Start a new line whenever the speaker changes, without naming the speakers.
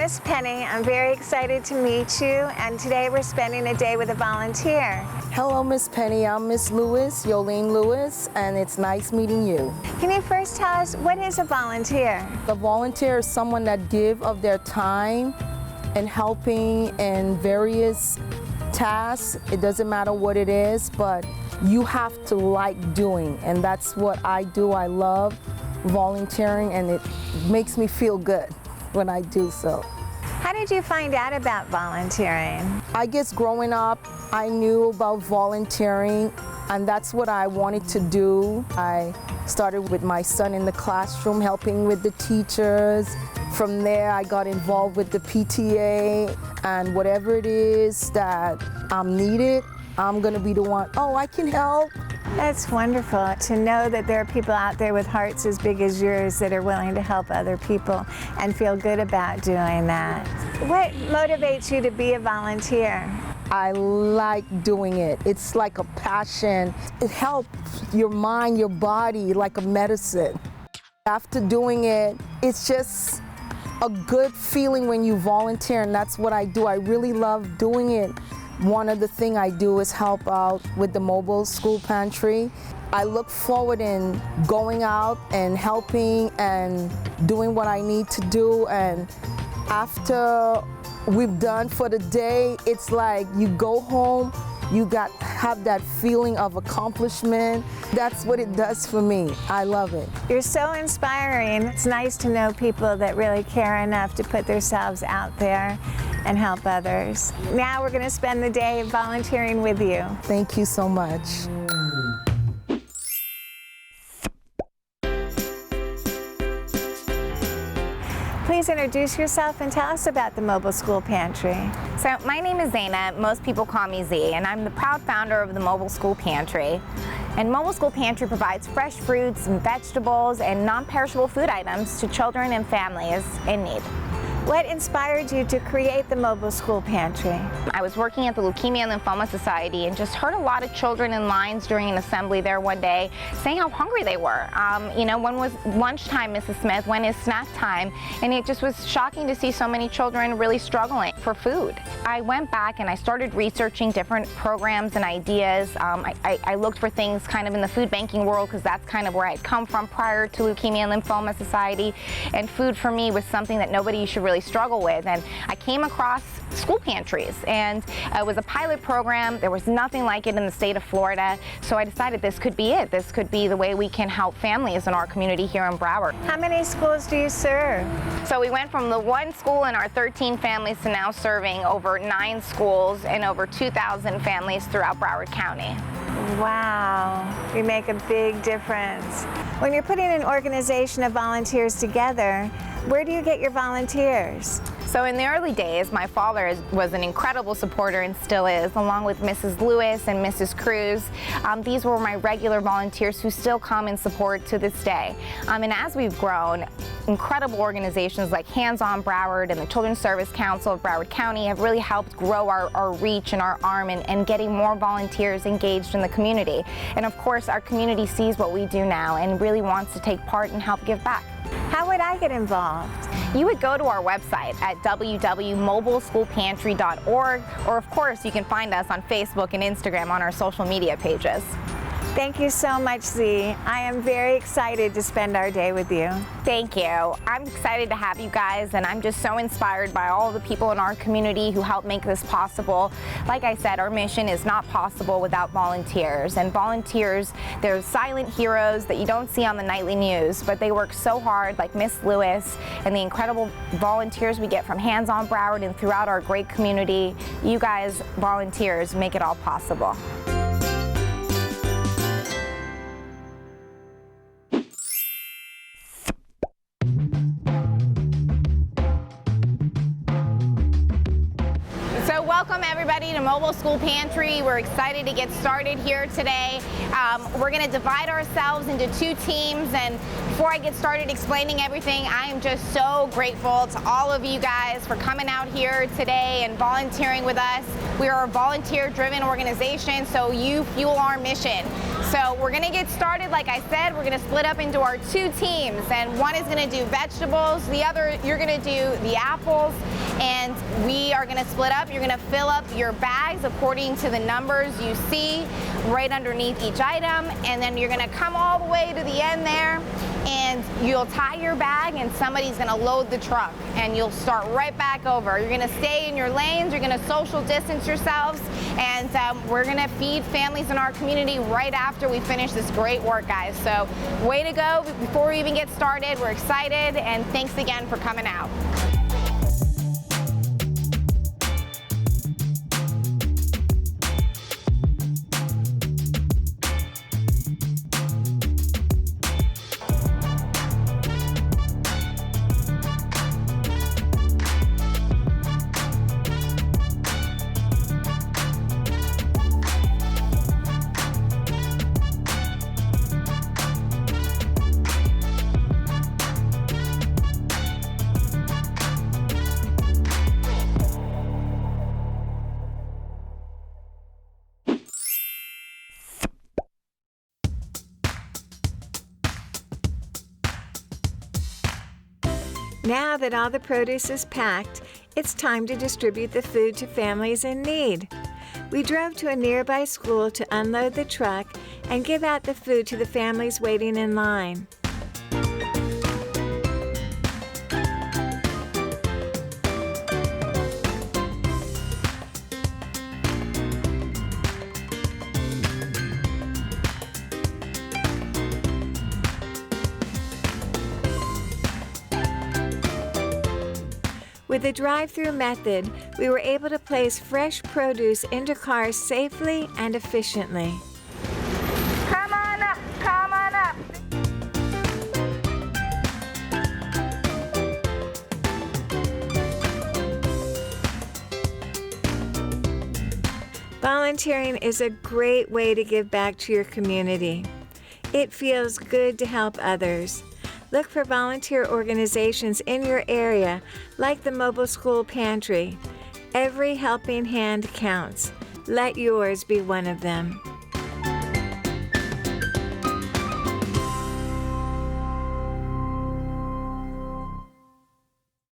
Miss Penny. I'm very excited to meet you, and today we're spending a day with a volunteer.
Hello, Miss Penny. I'm Miss Lewis, Yolene Lewis, and it's nice meeting you.
Can you first tell us, what is a volunteer?
A volunteer is someone that give of their time and helping in various tasks. It doesn't matter what it is, but you have to like doing, and that's what I do. I love volunteering, and it makes me feel good when I do so.
How did you find out about volunteering?
I guess growing up, I knew about volunteering, and that's what I wanted to do. I started with my son in the classroom, helping with the teachers. From there, I got involved with the PTA, and whatever it is that I'm needed, I'm gonna be the one, oh, I can help.
That's wonderful to know that there are people out there with hearts as big as yours that are willing to help other people and feel good about doing that. What motivates you to be a volunteer?
I like doing it. It's like a passion. It helps your mind, your body, like a medicine. After doing it, it's just a good feeling when you volunteer, and that's what I do. I really love doing it. One of the things I do is help out with the mobile school pantry. I look forward in going out and helping and doing what I need to do, and after we've done for the day, it's like you go home, you have that feeling of accomplishment. That's what it does for me. I love it.
You're so inspiring. It's nice to know people that really care enough to put themselves out there and help others. Now we're going to spend the day volunteering with you.
Thank you so much.
Please introduce yourself and tell us about the Mobile School Pantry.
So my name is Zaina, most people call me Z, and I'm the proud founder of the Mobile School Pantry. And Mobile School Pantry provides fresh fruits and vegetables and non-perishable food items to children and families in need.
What inspired you to create the Mobile School Pantry?
I was working at the Leukemia and Lymphoma Society and just heard a lot of children in lines during an assembly there one day saying how hungry they were. You know, when was lunchtime, Mrs. Smith? When is snack time? And it just was shocking to see so many children really struggling for food. I went back and I started researching different programs and ideas. I looked for things kind of in the food banking world, because that's kind of where I'd come from prior to Leukemia and Lymphoma Society. And food for me was something that nobody should really struggle with, and I came across school pantries, and it was a pilot program. There was nothing like it in the state of Florida, so I decided this could be it. This could be the way we can help families in our community here in Broward.
How many schools do you serve?
So we went from the one school in our 13 families to now serving over 9 schools and over 2,000 families throughout Broward County.
Wow, you make a big difference. When you're putting an organization of volunteers together, where do you get your volunteers?
So in the early days, my father was an incredible supporter and still is, along with Mrs. Lewis and Mrs. Cruz. These were my regular volunteers who still come and support to this day. And as we've grown, incredible organizations like Hands On Broward and the Children's Service Council of Broward County have really helped grow our reach and our arm and getting more volunteers engaged in the community. And of course, our community sees what we do now and really wants to take part and help give back.
How would I get involved?
You would go to our website at www.mobileschoolpantry.org, or of course you can find us on Facebook and Instagram on our social media pages.
Thank you so much, Z. I am very excited to spend our day with you.
Thank you. I'm excited to have you guys, and I'm just so inspired by all the people in our community who help make this possible. Like I said, our mission is not possible without volunteers. And volunteers, they're silent heroes that you don't see on the nightly news, but they work so hard, like Miss Lewis and the incredible volunteers we get from Hands On Broward and throughout our great community. You guys, volunteers, make it all possible. Welcome everybody to Mobile School Pantry. We're excited to get started here today. We're going to divide ourselves into 2 teams, and before I get started explaining everything, I am just so grateful to all of you guys for coming out here today and volunteering with us. We are a volunteer-driven organization, so you fuel our mission. So we're gonna get started. Like I said, we're gonna split up into our 2 teams, and one is gonna do vegetables, the other, you're gonna do the apples, and we are gonna split up. You're gonna fill up your bags according to the numbers you see right underneath each item, and then you're gonna come all the way to the end there, and you'll tie your bag, and somebody's gonna load the truck, and you'll start right back over. You're gonna stay in your lanes, you're gonna social distance yourselves, and we're gonna feed families in our community right after we finish this great work, guys. So way to go. Before we even get started, we're excited, and thanks again for coming out.
Now that all the produce is packed, it's time to distribute the food to families in need. We drove to a nearby school to unload the truck and give out the food to the families waiting in line. With the drive-through method, we were able to place fresh produce into cars safely and efficiently.
Come on up, come on up.
Volunteering is a great way to give back to your community. It feels good to help others. Look for volunteer organizations in your area, like the Mobile School Pantry. Every helping hand counts. Let yours be one of them.